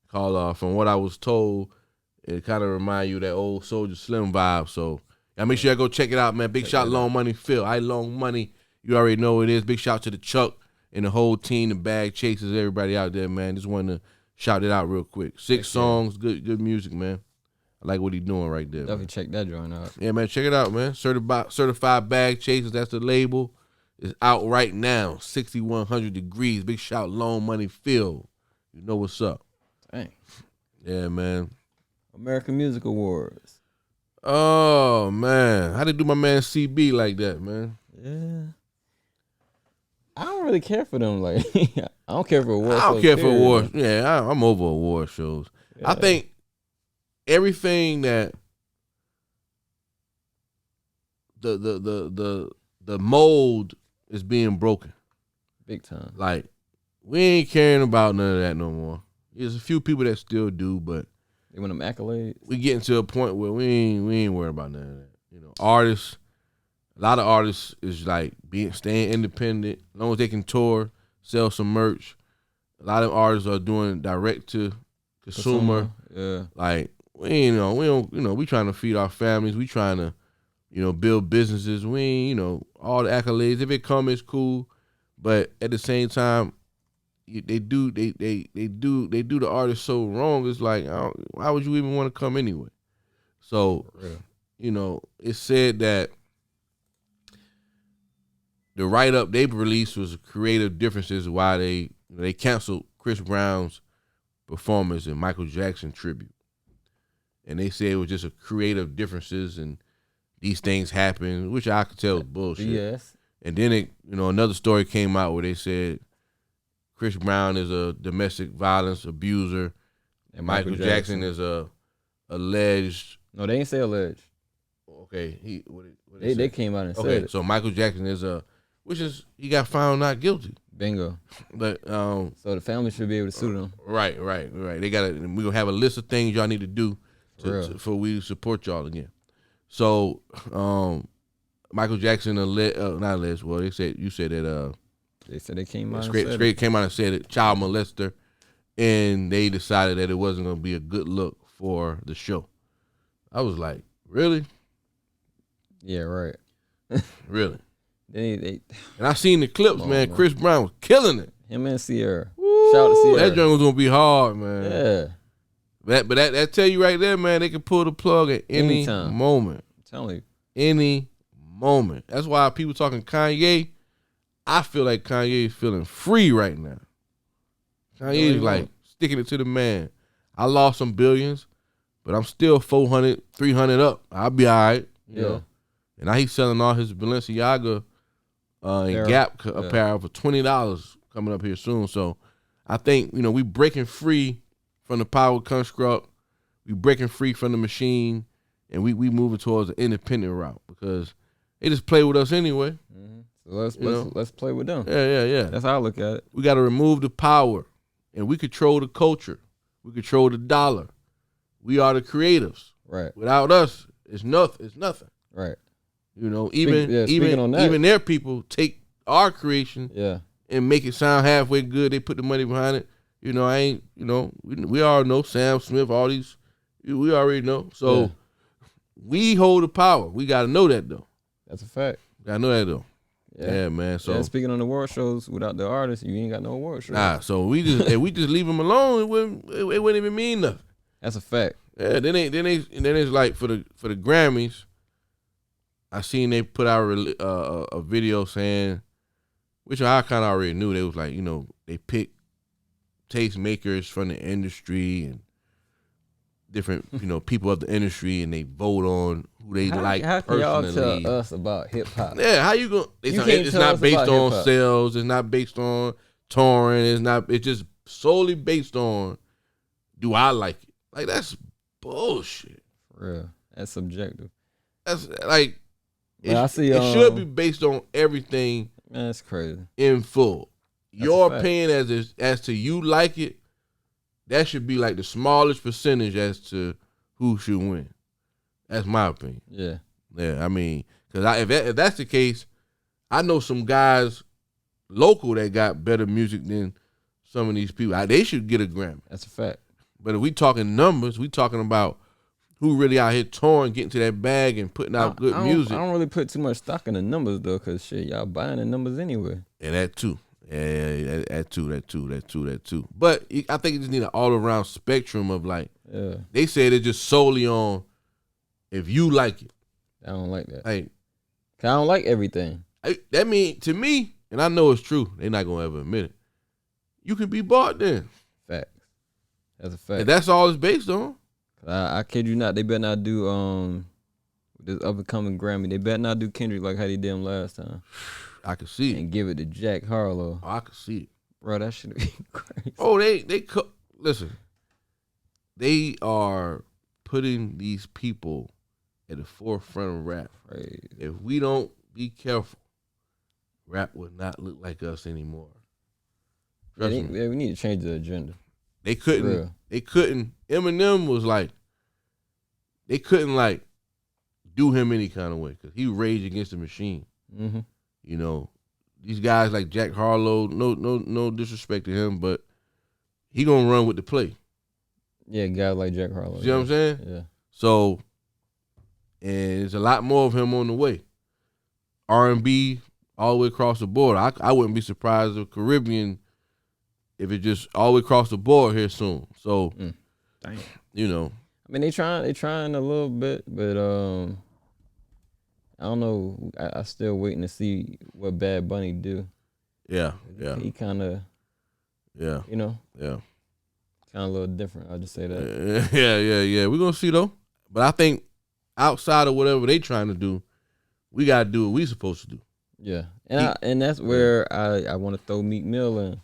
called From What I Was Told. It kind of remind you of that old Soulja Slim vibe. So y'all make sure y'all go check it out, man. Big shout Loan Money Phil. Loan Money. You already know what it is. Big shout to the Chuck and the whole team, the Bag Chasers, everybody out there, man. Just wanted to shout it out real quick. 6 songs, good music, man. I like what he doing right there. Definitely check that joint out. Yeah, man, check it out, man. Certified Bag Chasers, that's the label. It's out right now. 6100 Degrees. Big shout Loan Money Phil. You know what's up. Dang. Yeah, man. American Music Awards. Oh, man. How they do my man CB like that, man? Yeah. I don't really care for them. Like, I don't care for awards. I don't care for awards. Yeah, I'm over award shows. Yeah. I think everything that the mold is being broken. Big time. Like, we ain't caring about none of that no more. There's a few people that still do, but they want them accolades. We getting to a point where we ain't worried about none of that. You know, artists, a lot of artists is like staying independent, as long as they can tour, sell some merch. A lot of artists are doing direct to consumer. Yeah. Like we trying to feed our families. We trying to, build businesses. We ain't, all the accolades. If it come, it's cool. But at the same time, they do the artist so wrong. It's like, why would you even want to come anyway? So, it's said that the write-up they released was creative differences why they canceled Chris Brown's performance in Michael Jackson tribute. And they said it was just a creative differences and these things happen, which I could tell is bullshit. Yes. And then another story came out where they said Chris Brown is a domestic violence abuser, and Michael Jackson is a alleged. No, they ain't say alleged. Okay, they came out and said it. So Michael Jackson is he got found not guilty. Bingo. But so the family should be able to sue them. Right. They we're gonna have a list of things y'all need to do for we to support y'all again. So Michael Jackson not alleged. Well, you said that. They said they came out. Straight came out and said it, child molester, and they decided that it wasn't going to be a good look for the show. I was like, really? Yeah, right. Really? They and I seen the clips, man. Chris Brown was killing it. Him and Sierra. Woo, shout out to Sierra. That joint was going to be hard, man. Yeah. But that tell you right there, man. They can pull the plug at any moment. I'm telling you, any moment. That's why people talking Kanye. I feel like Kanye is feeling free right now. Kanye is like sticking it to the man. I lost some billions, but I'm still 400, 300 up. I'll be all right. You know? And now he's selling all his Balenciaga and Gap apparel for $20 coming up here soon. So I think, we breaking free from the power construct. We breaking free from the machine, and we moving towards an independent route because they just play with us anyway. Mm-hmm. So let's play with them. Yeah. That's how I look at it. We got to remove the power, and we control the culture. We control the dollar. We are the creatives. Right. Without us, it's nothing. It's nothing. Right. Even their people take our creation and make it sound halfway good. They put the money behind it. We all know Sam Smith, all these, we already know. So we hold the power. We got to know that, though. That's a fact. Got to know that, though. Yeah, man. So speaking on the award shows, without the artists, you ain't got no award shows. Nah, so we just if we just leave them alone, it wouldn't even mean nothing. That's a fact. Yeah, then it's like for the Grammys. I seen they put out a video saying, which I kind of already knew. They was like, they pick taste makers from the industry and different, people of the industry, and they vote on who they like how can personally. y'all tell us about hip hop? Yeah, how you gonna? It's not based on sales. It's not based on touring. It's just solely based on, do I like it? Like, that's bullshit. For real, that's subjective. That's like, I see. It should be based on everything. Man, that's crazy. In full, your opinion as to you like it, that should be like the smallest percentage as to who should win. That's my opinion. Yeah. I mean, because if that's the case, I know some guys local that got better music than some of these people. They should get a Grammy. That's a fact. But if we talking numbers, we talking about who really out here touring, getting to that bag and putting out good music. I don't really put too much stock in the numbers though, because shit, y'all buying the numbers anyway. And that too. Yeah, that too. But I think you just need an all around spectrum of like. Yeah. They said it's just solely on if you like it. I don't like that. Like, I don't like everything. That mean to me, and I know it's true. They're not gonna ever admit it. You can be bought then. Facts. That's a fact. And that's all it's based on. I kid you not. They better not do this up and coming Grammy. They better not do Kendrick like how they did him last time. I can see it. And give it to Jack Harlow. Oh, I can see it. Bro, that should be crazy. Oh, listen. They are putting these people at the forefront of rap. Crazy. If we don't be careful, rap will not look like us anymore. We need to change the agenda. They couldn't. Eminem was like, they couldn't like do him any kind of way because he raged against the machine. Mm-hmm. These guys like Jack Harlow, no disrespect to him, but he gonna run with the play. Yeah, guys like Jack Harlow. You know what I'm saying? Yeah. So, and there's a lot more of him on the way. R&B all the way across the board. I wouldn't be surprised if Caribbean, if it just all the way across the board here soon. So, Damn. I mean, they trying a little bit, but I don't know. I still waiting to see what Bad Bunny do. Yeah. He kind of, yeah, kind of a little different. I'll just say that. Yeah. We're gonna see though. But I think outside of whatever they trying to do, we gotta do what we supposed to do. Yeah, and that's where I want to throw Meek Mill in.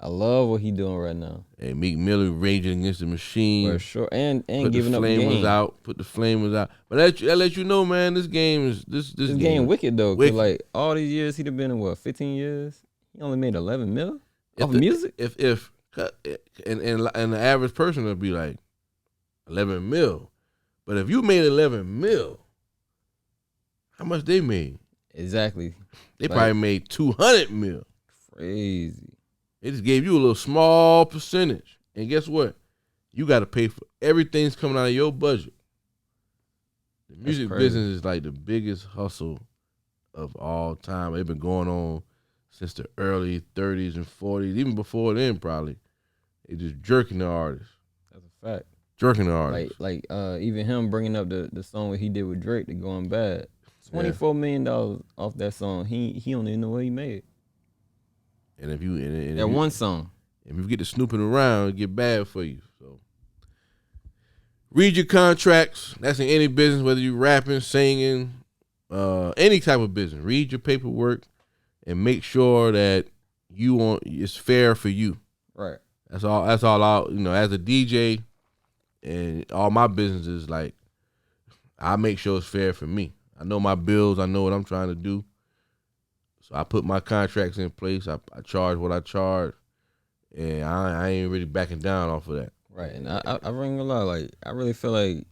I love what he doing right now. Hey, Meek Mill raging against the machine. For sure, and put giving up the game. Put the flamers out. But that let you know, man, this game is this game wicked though. Cause like all these years he'd have been in 15 years. He only made 11 mil off music. And the average person would be like 11 mil. But if you made 11 mil, how much they made? Exactly. They probably made 200 mil. Crazy. They just gave you a little small percentage. And guess what? You got to pay for everything's coming out of your budget. The music business is like the biggest hustle of all time. They've been going on since the early 30s and 40s. Even before then, probably. They just jerking the artists. That's a fact. Jerking the artists. Like even him bringing up the song what he did with Drake, the Going Bad. $24 million off that song. He don't even know what he made. And if you that one song, if you get to snooping around, it get bad for you. So read your contracts. That's in any business, whether you rapping, singing, any type of business. Read your paperwork and make sure that it's fair for you. Right. That's all. As a DJ, and all my business is like, I make sure it's fair for me. I know my bills. I know what I'm trying to do. So I put my contracts in place. I charge what I charge, and I ain't really backing down off of that. Right, and I ring a lot. Like I really feel like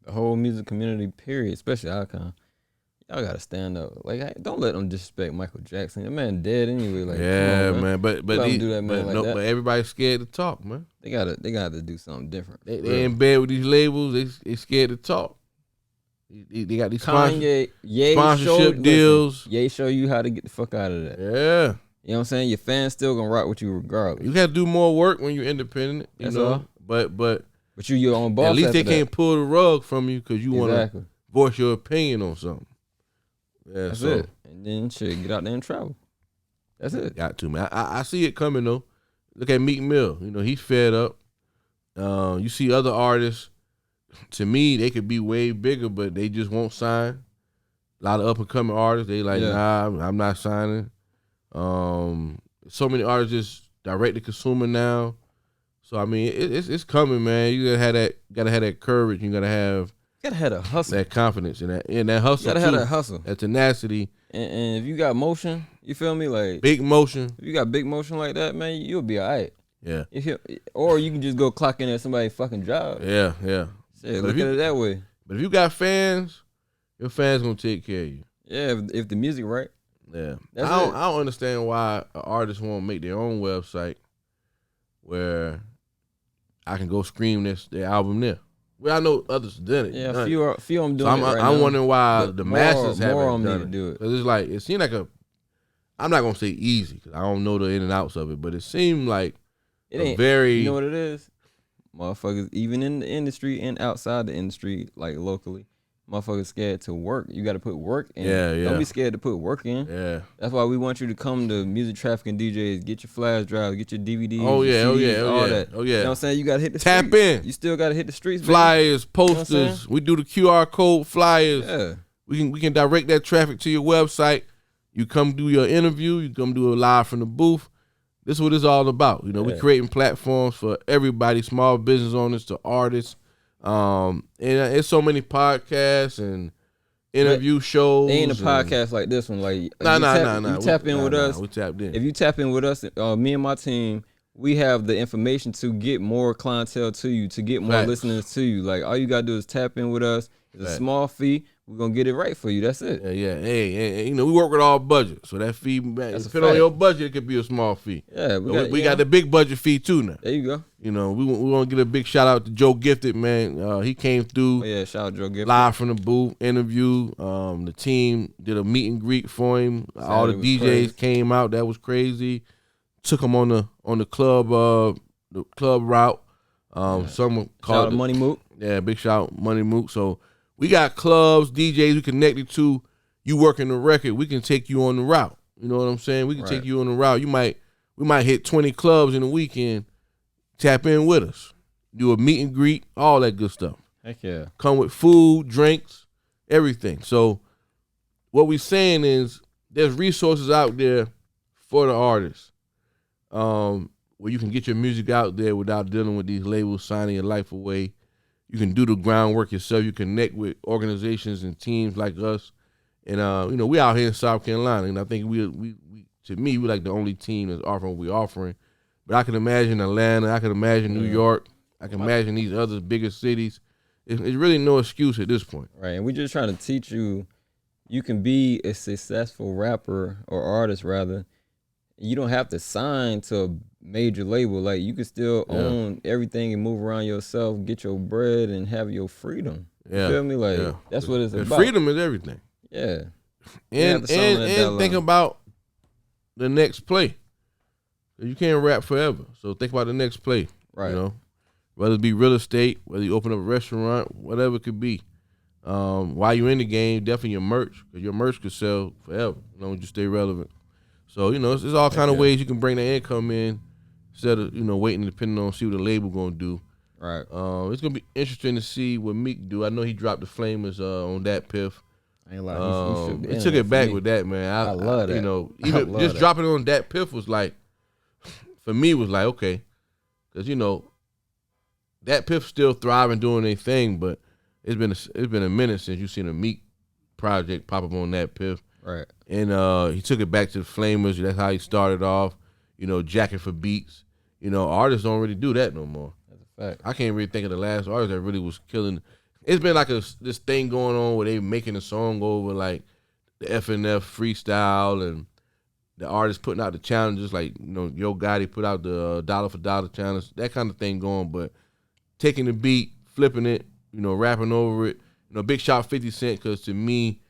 the whole music community, period, especially Icon, y'all gotta stand up. Like don't let them disrespect Michael Jackson. That man dead anyway. Like yeah, on, man. But do that, man, that. But everybody's scared to talk, man. They gotta do something different. They in bed with these labels. They scared to talk. They got these sponsorship deals. Ye show you how to get the fuck out of that. Yeah. You know what I'm saying? Your fans still gonna rock with you regardless. You got to do more work when you're independent. You know? All. But you're your own boss. At least they can't pull the rug from you because you want to voice your opinion on something. Yeah, That's so it. And then shit, get out there and travel. That's it. got to, man. I see it coming though. Look at Meek Mill. You know, he's fed up. You see other artists. To me, they could be way bigger, but they just won't sign. A lot of up and coming artists, they like, nah, I'm not signing. So many artists just direct to consumer now. So I mean, it's coming, man. You gotta have that courage. You gotta have that hustle, that confidence, and that hustle. You gotta have that hustle, that tenacity. And if you got motion, you feel me, like big motion. If you got big motion like that, man, you'll be alright. Yeah. Or you can just go clock in at somebody's fucking job. Yeah. Shit, look at it that way. But if you got fans, your fans gonna take care of you. Yeah, if the music right. Yeah. I don't understand why an artist won't make their own website where I can go stream their album there. Well, I know others did it. Yeah, a few of them doing so it right I'm now. wondering why the masses haven't need done to do it. Cause it's like it seemed like I'm not gonna say easy because I don't know the in and outs of it, but it seemed like You know what it is? Motherfuckers, even in the industry and outside the industry, like locally, motherfuckers scared to work. You got to put work in. Yeah. Don't be scared to put work in. Yeah. That's why we want you to come to Music Trafficking DJs, get your flash drives, get your DVDs, all that. You know what I'm saying? You got to hit the Tap streets. in. You still got to hit the streets, flyers, baby. posters. You know we do the QR code flyers. Yeah. We can direct that traffic to your website. You come do your interview. You come do a live from the booth. This is what it's all about. You know, we creating platforms for everybody, small business owners to artists. And it's so many podcasts and interview shows. They ain't a podcast like this one. Like, nah. You tap in with us. We tapped in. If you tap in with us, me and my team, we have the information to get more clientele to you, to get more listeners to you. Like, all you gotta do is tap in with us. It's a small fee. We're gonna get it right for you. That's it. Yeah. Hey, you know, we work with all budgets. So that fee, depending on your budget, it could be a small fee. Yeah, we got the big budget fee too now. There you go. You know, we want to get a big shout out to Joe Gifted, man. He came through. Oh yeah, shout out Joe Gifted. Live from the booth, interview. The team did a meet and greet for him. All the DJs came out. That was crazy. Took him on the club route. Someone called shout out Money Mook. Yeah, big shout out Money Mook. So we got clubs, DJs we connected to. You working the record, we can take you on the route. You know what I'm saying? We can take you on the route. We might hit 20 clubs in a weekend. Tap in with us. Do a meet and greet, all that good stuff. Heck yeah. Come with food, drinks, everything. So what we're saying is there's resources out there for the artists where you can get your music out there without dealing with these labels signing your life away. You can do the groundwork yourself. You connect with organizations and teams like us. And, you know, we out here in South Carolina, and I think we like the only team that's offering what we're offering. But I can imagine Atlanta. I can imagine New York. I can imagine these other bigger cities. It's really no excuse at this point. Right, and we're just trying to teach you can be a successful rapper or artist, rather. You don't have to sign to a major label. Like, you can still own everything and move around yourself, get your bread, and have your freedom. You feel me? Like, that's what it's about. Freedom is everything. Yeah. And think about the next play. You can't rap forever. So think about the next play. Right. You know, whether it be real estate, whether you open up a restaurant, whatever it could be. While you're in the game, definitely your merch, because your merch could sell forever. You know, you stay relevant. So, you know, it's all kind of ways you can bring the income in instead of, you know, waiting depending on see what the label gonna do. Right. It's gonna be interesting to see what Meek do. I know he dropped the Flamers on that piff. I ain't lying. He took it back with that, man. I love that. You know, even just dropping it on that piff was like, for me, was like, okay. Because, you know, that piff still thriving, doing their thing, but it's been a minute since you've seen a Meek project pop up on that piff. Right. And he took it back to the Flamers. That's how he started off. You know, jacking for beats. You know, artists don't really do that no more. That's a fact. I can't really think of the last artist that really was killing. It's been like this thing going on where they making a song over like the FNF freestyle and the artists putting out the challenges, like, you know, Yo Gotti put out the dollar for dollar challenge, that kind of thing going, but taking the beat, flipping it, you know, rapping over it. You know, big shout 50 Cent, because to me,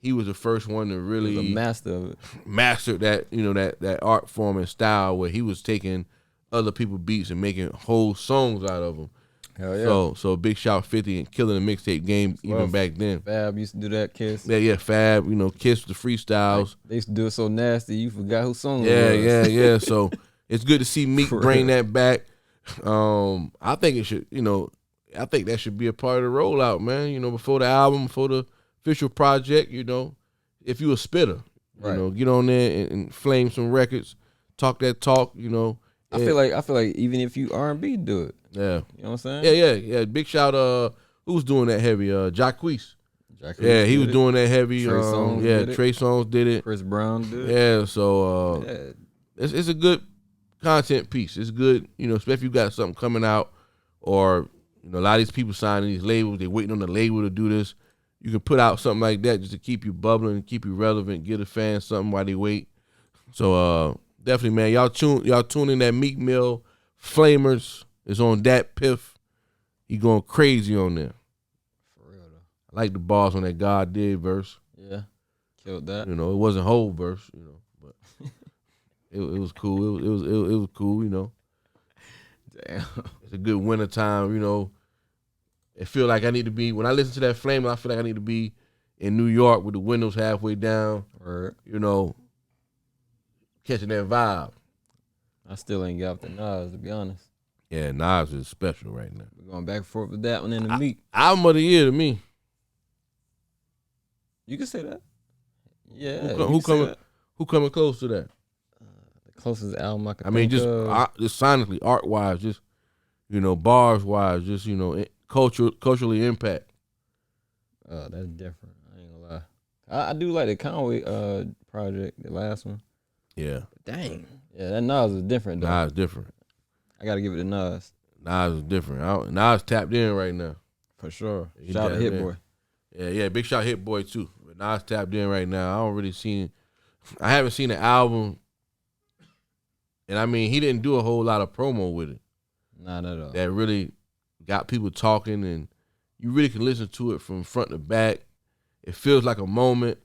he was the first one to really a master of it. Master that, you know, that art form and style where he was taking other people's beats and making whole songs out of them. Hell yeah. So big shout 50 and killing the mixtape game even back then. Fab used to do that, Kiss. Yeah, Fab, Kiss the freestyles. Like, they used to do it so nasty, you forgot who song Yeah, it was. yeah. So it's good to see Meek bring that back. I think it should, I think that should be a part of the rollout, man. Before the album, before the official project, if you a spitter, get on there and flame some records, talk that talk, I feel like even if you R&B, do it. Yeah. You know what I'm saying? Yeah. Big shout who's doing that heavy? Jacquees. Yeah, he was doing that heavy. Trey Songz did it. Chris Brown did it. Yeah, so it's a good content piece. It's good, especially if you got something coming out, or a lot of these people signing these labels, they waiting on the label to do this. You can put out something like that just to keep you bubbling, keep you relevant, give the fans something while they wait. So definitely, man, y'all tune in that Meek Mill Flamers is on that Piff. He going crazy on there. For real though. I like the bars on that God Did verse. Yeah, killed that. It wasn't whole verse, but it was cool. It was cool, Damn. It's a good wintertime, It feel like I need to be, when I listen to that Flame, I feel like I need to be in New York with the windows halfway down, Right. Catching that vibe. I still ain't got the Nas, to be honest. Yeah, Nas is special right now. We're going back and forth with that one in the Meek. Album of the year to me. You can say that. Yeah. Who coming close to that? The closest album I can I mean, think just sonically, art wise, just bars wise, just culturally impact. That's different. I ain't gonna lie. I do like the Conway project, the last one. Yeah. Dang. Yeah, that Nas is different though. Nas different. I gotta give it to Nas. Nas is different. Nas tapped in right now. For sure. He Shout out to Hit in. Boy. Yeah, big shout Hit Boy too. But Nas tapped in right now. I haven't seen the album. And I mean, he didn't do a whole lot of promo with it. Not at all. That really got people talking, and you really can listen to it from front to back. It feels like a moment.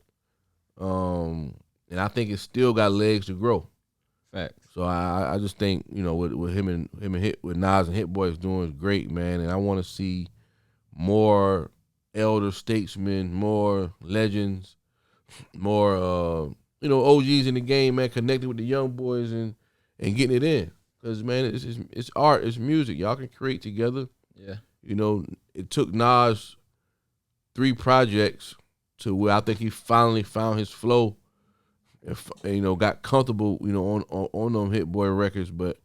And I think it's still got legs to grow. Facts. So I just think, what him and Nas and Hit Boy is doing is great, man. And I want to see more elder statesmen, more legends, more OGs in the game, man, connecting with the young boys and getting it in. Because, man, it's art, it's music. Y'all can create together. Yeah. It took Nas 3 projects to where I think he finally found his flow and got comfortable, on them Hit Boy records. But,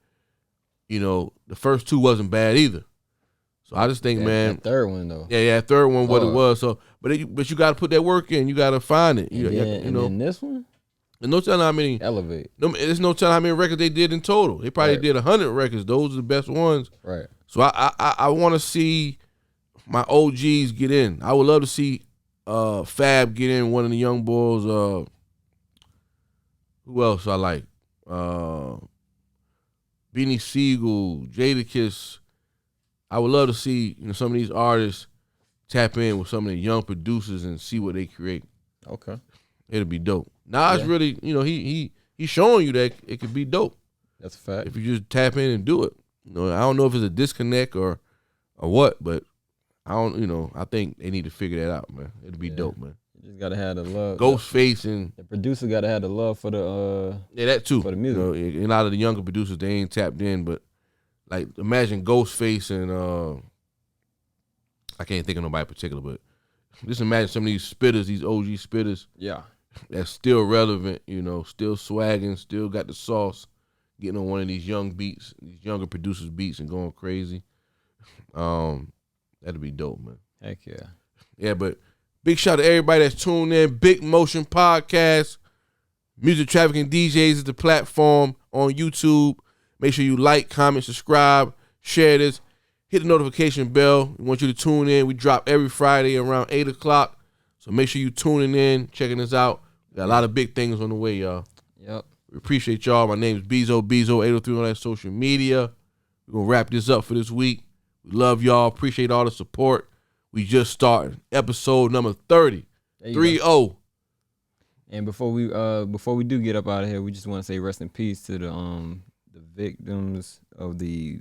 the first 2 wasn't bad either. So I just think, man. That third one, though. Yeah, third one, what it was. So, but you got to put that work in. You got to find it. And then this one? There's no telling how many. Elevate. There's no telling how many records they did in total. They probably did 100 records. Those are the best ones. Right. So I want to see my OGs get in. I would love to see Fab get in, one of the young boys. Who else I like? Beanie Siegel, Jadakiss. I would love to see some of these artists tap in with some of the young producers and see what they create. Okay. It'll be dope. Nas really, he's showing you that it could be dope. That's a fact. If you just tap in and do it. I don't know if it's a disconnect or what, but I think they need to figure that out, man. It'll be dope, man. You just gotta have the love. Ghostface and the producer gotta have the love for the that too. For the music. A lot of the younger producers, they ain't tapped in, but like imagine Ghostface and I can't think of nobody in particular, but just imagine some of these spitters, these OG spitters. Yeah. That's still relevant, still swagging, still got the sauce, getting on one of these young beats, these younger producers' beats and going crazy. That'd be dope, man. Heck yeah. Yeah, but big shout out to everybody that's tuned in. Big Motion Podcast. Music Trafficking DJs is the platform on YouTube. Make sure you like, comment, subscribe, share this. Hit the notification bell. We want you to tune in. We drop every Friday around 8 o'clock. So make sure you tuning in, checking us out. We got a lot of big things on the way, y'all. Yep. We appreciate y'all. My name is Bezo803 on that social media. We're going to wrap this up for this week. We love y'all. Appreciate all the support. We just started. Episode number 30. 3-0. And before we do get up out of here, we just want to say rest in peace to the victims of the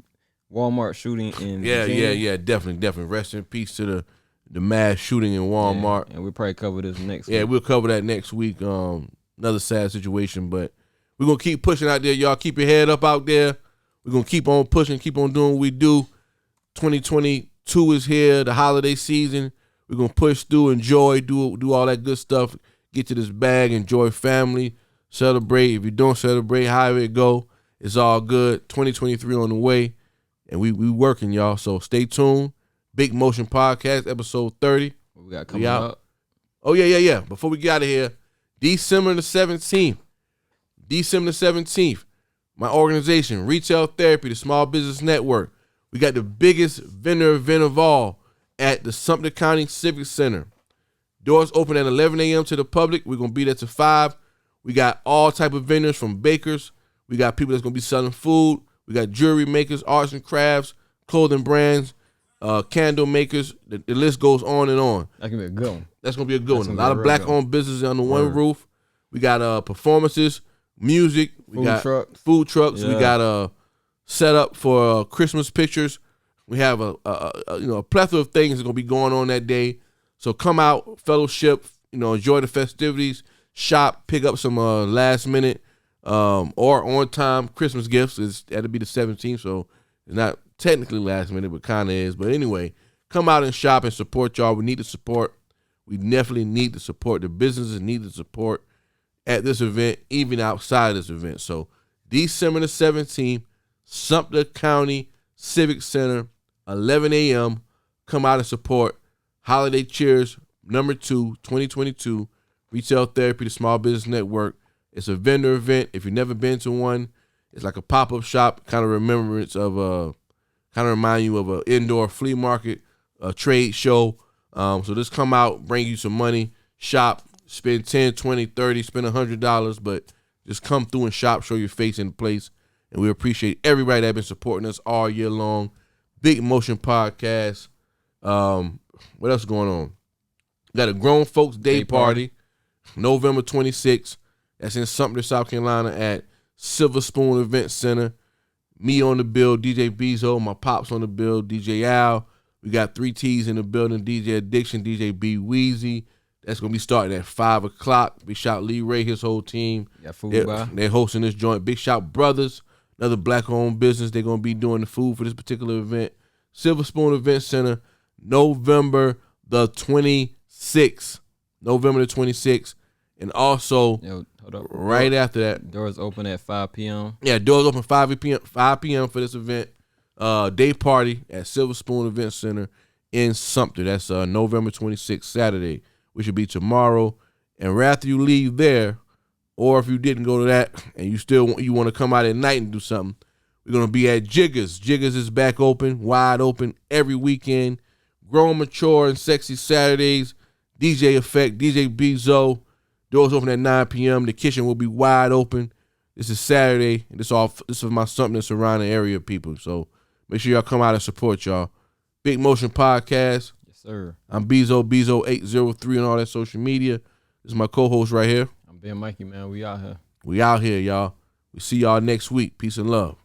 Walmart shooting in Yeah, Virginia. definitely. Rest in peace to the mass shooting in Walmart. Yeah, and we'll probably cover this next Yeah, week. we'll cover that next week. Another sad situation, but we're gonna keep pushing out there, y'all. Keep your head up out there. We're gonna keep on pushing, keep on doing what we do. 2022 is here, the holiday season. We're gonna push through, enjoy, do all that good stuff. Get to this bag, enjoy family, celebrate. If you don't celebrate, however it go, it's all good. 2023 on the way, and we working, y'all. So stay tuned. Big Motion Podcast, episode 30. What we got coming up? Oh, yeah. Before we get out of here, December the 17th, my organization, Retail Therapy, the Small Business Network, we got the biggest vendor event of all at the Sumter County Civic Center. Doors open at 11 a.m. to the public. We're going to be there till 5. We got all type of vendors from bakers. We got people that's going to be selling food. We got jewelry makers, arts and crafts, clothing brands, candle makers. The list goes on and on. That can be a good one. That's going to be a good one. A lot of black-owned businesses under one roof. We got performances, music. We got food trucks. Yeah. We got setup for Christmas pictures. We have a plethora of things that's going to be going on that day. So come out, fellowship, enjoy the festivities, shop, pick up some last minute or on time Christmas gifts. That'll be the 17th, so it's not technically last minute, but kind of is. But anyway, come out and shop and support y'all. We need the support. We definitely need the support. The businesses need the support at this event, even outside of this event. So December the 17th, Sumter County Civic Center, 11 a.m. Come out and support. Holiday Cheers, number 2, 2022, Retail Therapy, the Small Business Network. It's a vendor event. If you've never been to one, it's like a pop-up shop, kind of remind you of an indoor flea market, a trade show. So just come out, bring you some money, shop, spend 10, 20, 30, spend $100, but just come through and shop, show your face in the place. And we appreciate everybody that's been supporting us all year long. Big Motion Podcast. What else is going on? We got a Grown Folks Day Party, November 26th. That's in Sumter, South Carolina at Silver Spoon Event Center. Me on the bill, DJ Bezo, my pops on the bill, DJ Al. We got 3 T's in the building, DJ Addiction, DJ B Weezy. That's going to be starting at 5 o'clock. Big shout Lee Ray, his whole team. Got food by. They're hosting this joint. Big shout Brothers, another black-owned business. They're going to be doing the food for this particular event. Silver Spoon Event Center, November the 26th. And also, right after that, doors open at 5 p.m. Yeah, doors open 5 p.m. for this event. Day party at Silver Spoon Event Center in Sumter. That's November 26th, Saturday, which will be tomorrow. And right after you leave there, or if you didn't go to that and you want to come out at night and do something, we're going to be at Jiggers. Jiggers is back open, wide open every weekend. Grown, Mature, and Sexy Saturdays. DJ Effect, DJ Bezo. Doors open at 9 p.m. The kitchen will be wide open. This is Saturday, and this is my something that's surrounding area people. So make sure y'all come out and support y'all. Big Motion Podcast. Yes, sir. I'm Bezo803 on all that social media. This is my co-host right here. I'm Ben Mikey, man. We out here. We out here, y'all. We see y'all next week. Peace and love.